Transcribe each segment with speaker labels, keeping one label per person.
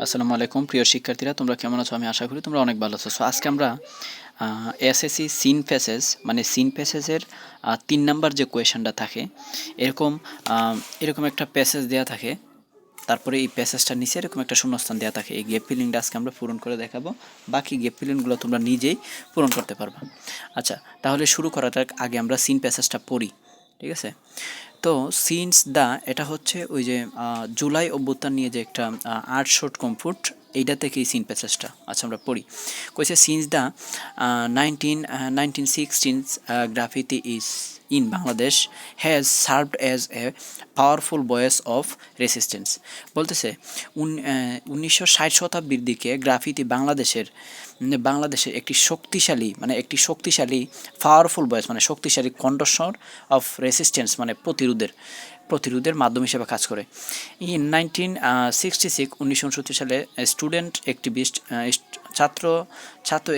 Speaker 1: আসসালামু আলাইকুম প্রিয় শিক্ষার্থীরা, তোমরা কেমন আছো? আমি আশা করি তোমরা অনেক ভালো আছো। সো আজকে আমরা এসএসসি সিন প্যাসেজ মানে সিন প্যাসেজের ৩ নাম্বার যে কোয়েশনটা থাকে, এরকম এরকম একটা প্যাসেজ দেওয়া থাকে, তারপরে এই প্যাসেজটার নিচে এরকম একটা শূন্যস্থান দেওয়া থাকে। এই গ্যাপ ফিলিংটা আজকে আমরা পূরণ করে দেখাবো। বাকি গ্যাপ ফিলিংগুলো তোমরা নিজেই পূরণ করতে পারবা। আচ্ছা, তাহলে শুরু করার আগে আমরা সিন প্যাসেজটা পড়ি, ঠিক আছে? তো সিন্স দ্য, এটা হচ্ছে ওই যে জুলাই অভ্যুত্থান নিয়ে যে একটা আর্ট শর্ট কমফোর্ট, এইটা থেকেই সিন প্যাসেজটা। আচ্ছা, আমরা পড়ি। কইছে since the 1916 graffiti is in Bangladesh has served as a powerful voice of resistance. বলতেছে 1960 শতাব্দীর দিকে গ্রাফিতি বাংলাদেশের একটি শক্তিশালী পাওয়ারফুল ভয়েস মানে শক্তিশালী কণ্ঠস্বর অফ রেসিস্টেন্স মানে প্রতিরোধের মাধ্যম হিসেবে কাজ করে। ইন 1966 সালে স্টুডেন্ট অ্যাক্টিভিস্ট ছাত্র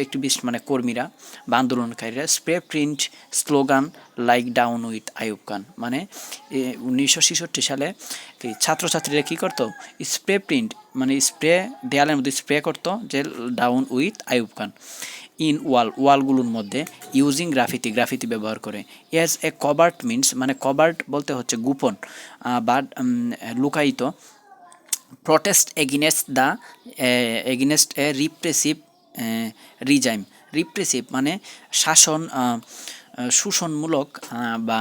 Speaker 1: অ্যাক্টিভিস্ট মানে কর্মীরা বা আন্দোলনকারীরা spray print slogan like down with Ayub Khan, মানে 1966 সালে ছাত্রছাত্রীরা কী করতো? স্প্রে প্রিন্ট মানে দেয়ালের মধ্যে স্প্রে করতো যে down with Ayub Khan in ওয়ালগুলোর মধ্যে ইউজিং গ্রাফিতি ব্যবহার করে। এজ এ কভার্ট মিনস মানে কভার্ট বলতে হচ্ছে গোপন বা লুকায়িত protest against a repressive repressive মানে শোষণমূলক বা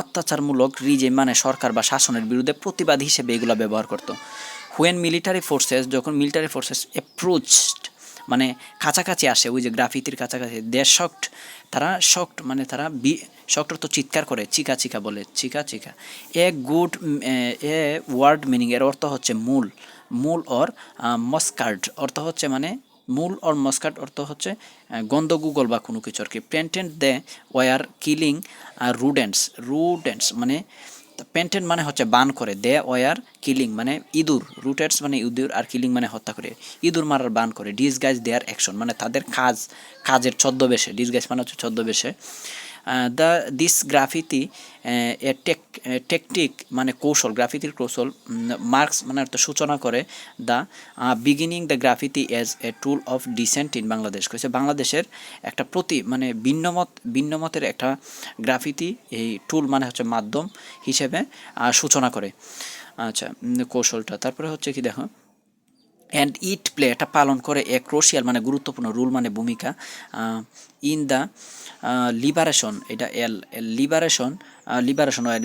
Speaker 1: অত্যাচারমূলক রিজেম মানে সরকার বা শাসনের বিরুদ্ধে প্রতিবাদ হিসেবে এগুলো ব্যবহার করতো। যখন মিলিটারি ফোর্সেস অ্যাপ্রোচড মানে কাছাকাছি আসে, ওই যে গ্রাফিতির কাছাকাছি, তারা মানে তারা শক্ট তো চিৎকার করে, চিকা বলে, চিকা। এ ওয়ার্ড মিনিং এর অর্থ হচ্ছে মূল অর মস্কার্ড অর্থ হচ্ছে মানে মূল অর মস্কার্ড অর্থ হচ্ছে গন্ধগুগল বা কোনো কিছু আর কি। পেন্টেন্ট দে ওয়ার কিলিং রুডেন্টস মানে পেন্টেন্ট মানে হচ্ছে বান করে, দে ওয়ার কিলিং মানে ইঁদুর, রুটেটস মানে ইঁদুর, আর কিলিং মানে হত্যা করে, ইঁদুর মারার বান করে। ডিসগাইজ দেয়ার অ্যাকশন মানে তাদের কাজের ছদ্মবেশে, ডিসগাইজ মানে হচ্ছে ছদ্মবেশে। দিস গ্রাফিতি টেকটিক মানে কৌশল, গ্রাফিতির কৌশল মার্কস মানে অর্থ সূচনা করে the the graffiti as a tool of dissent in Bangladesh. কইছে বাংলাদেশের একটা মানে ভিন্নমতের একটা গ্রাফিতি এই টুল মানে হচ্ছে মাধ্যম হিসেবে সূচনা করে। আচ্ছা, কৌশলটা তারপরে হচ্ছে কি দেখো, অ্যান্ড ইট প্লে এটা পালন করে এ ক্রোশিয়াল মানে গুরুত্বপূর্ণ রোল মানে ভূমিকা ইন দ্য লিবারেশন, এটা লিবারেশন হয়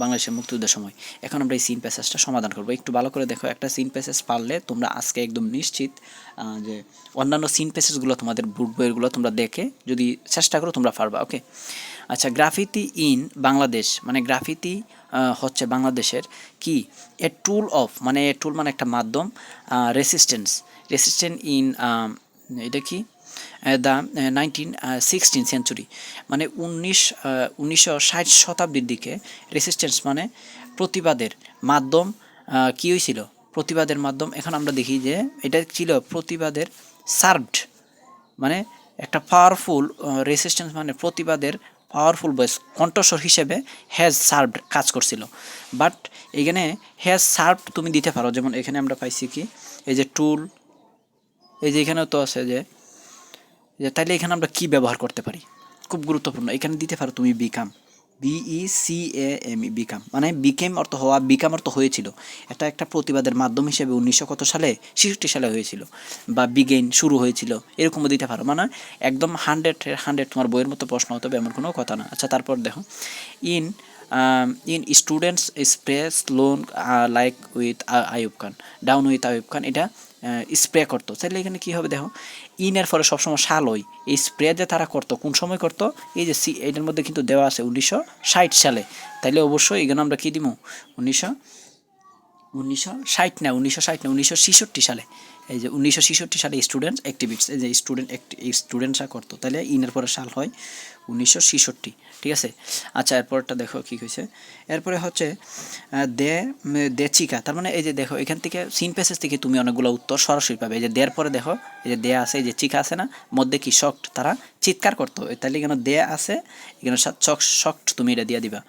Speaker 1: বাংলাদেশের মুক্তিযুদ্ধের সময়। এখন আমরা এই সিন প্যাসেজটা সমাধান করবো। একটু ভালো করে দেখো, একটা সিন প্যাসেজ পারলে তোমরা আজকে একদম নিশ্চিত যে অন্যান্য সিন প্যাসেজগুলো তোমাদের বুক বইয়েরগুলো তোমরা দেখে যদি চেষ্টা করো তোমরা পারবা। ওকে, আচ্ছা, গ্রাফিতি ইন বাংলাদেশ মানে গ্রাফিতি হচ্ছে বাংলাদেশের কি এ টুল মানে একটা মাধ্যম, রেসিস্টেন্ট ইন এটা কি দ্য 1916 সেঞ্চুরি মানে 1960 শতাব্দীর দিকে রেসিস্টেন্স মানে প্রতিবাদের মাধ্যম। কী হয়েছিল? প্রতিবাদের মাধ্যম। এখন আমরা দেখি যে এটা ছিল প্রতিবাদের সার্ভড মানে একটা পাওয়ারফুল রেসিস্টেন্স মানে প্রতিবাদের পাওয়ারফুল ভয়েস কণ্ঠস্বর হিসেবে হ্যাজ সার্ভড কাজ করছিল। বাট এখানে হ্যাজ সার্ভড তুমি দিতে পারো, যেমন এখানে আমরা পাইছি কি এই যে টুল, এই যে এখানেও তো আছে যে তাইলে এখানে আমরা কি ব্যবহার করতে পারি, খুব গুরুত্বপূর্ণ। এখানে দিতে পারো তুমি বিকাম মানে বিকেম অর্থ হওয়া, বিকাম অর্থ হয়েছিল। এটা একটা প্রতিবাদের মাধ্যম হিসেবে 1900 কত সালে 66 সালে হয়েছিল, বা বিগেইন শুরু হয়েছিল, এরকমও দিতে পারো। মানে একদম 100 তোমার বইয়ের মতো প্রশ্ন হতে হবে এমন কোনো কথা না। আচ্ছা, তারপর দেখো in students spray loan like with Ayub Khan, down with Ayub Khan, এটা স্প্রে করতো। তাহলে এখানে কী হবে দেখো, ইনের ফলে সবসময় সাল হয়। এই স্প্রে যে তারা করতো কোন সময় করতো, এই যে এটার মধ্যে কিন্তু দেওয়া আছে 1960 সালে। তাইলে অবশ্যই এখানে আমরা কী দিব, 1966 সালে। এই যে 1966 সালে স্টুডেন্টস অ্যাক্টিভিস্ট, এই যে স্টুডেন্টসরা করতো, তাহলে ইনের পরে সাল হয় 1966, ঠিক আছে। আচ্ছা, এরপরটা দেখো কী হয়েছে, এরপরে হচ্ছে চিকা, তার মানে এই যে দেখো এখান থেকে সিন প্যাসেজ থেকে তুমি অনেকগুলো উত্তর সরাসরি পাবে। এই যে দেয়ার পরে দেখো এই যে দেয়া আছে, এই যে চিকা আছে না, মধ্যে কি শক্ট, তারা চিৎকার করতো, তাহলে এখানে দেয়া আছে, এখানে শক্ট তুমি এটা দিয়ে দিবা,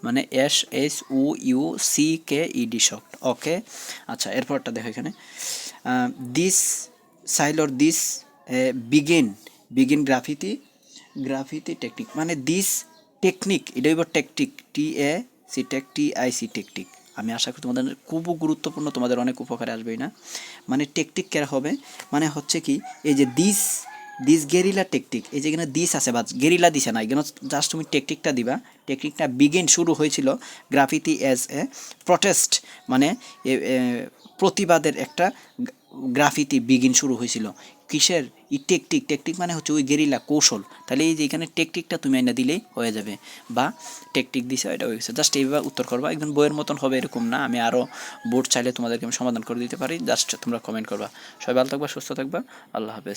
Speaker 1: মানে SHUCKED শক্ট। ওকে। আচ্ছা, এরপরটা দেখো এখানে this style or this begin begin graffiti technique, মানে দিস টেকনিক, এটা হইব টেকটিক, টি টেকটিক। আমি আশা করি তোমাদের খুব গুরুত্বপূর্ণ, তোমাদের অনেক উপকারে আসবেই না। মানে টেকটিক কেরা হবে, মানে হচ্ছে কি এই যে দিস দিস গেরিলা টেকটিক, এই যে এখানে দিস আছে বা গেরিলা দিছে না, এখানে জাস্ট তুমি টেকটিকটা দিবা। টেকনিকটা বিগিন শুরু হয়েছিল গ্রাফিতি অ্যাজ এ প্রটেস্ট, মানে প্রতিবাদের একটা গ্রাফিতি বিগিন শুরু হয়েছিল কিসের, ই টেকটিক, টেকটিক মানে হচ্ছে ওই গেরিলা কৌশল। তাহলে এই যে এখানে টেকটিকটা তুমি আইনা দিলেই হয়ে যাবে, বা টেকটিক দিছে এটা হয়ে গেছে। জাস্ট এইভাবে উত্তর করবা, একদম বইয়ের মতন হবে এরকম না, আমি আরও বোর্ড চাইলে তোমাদেরকে আমি সমাধান করে দিতে পারি, জাস্ট তোমরা কমেন্ট করবা। সবাই ভালো থাকবা, সুস্থ থাকবা, আল্লাহ হাফেজ।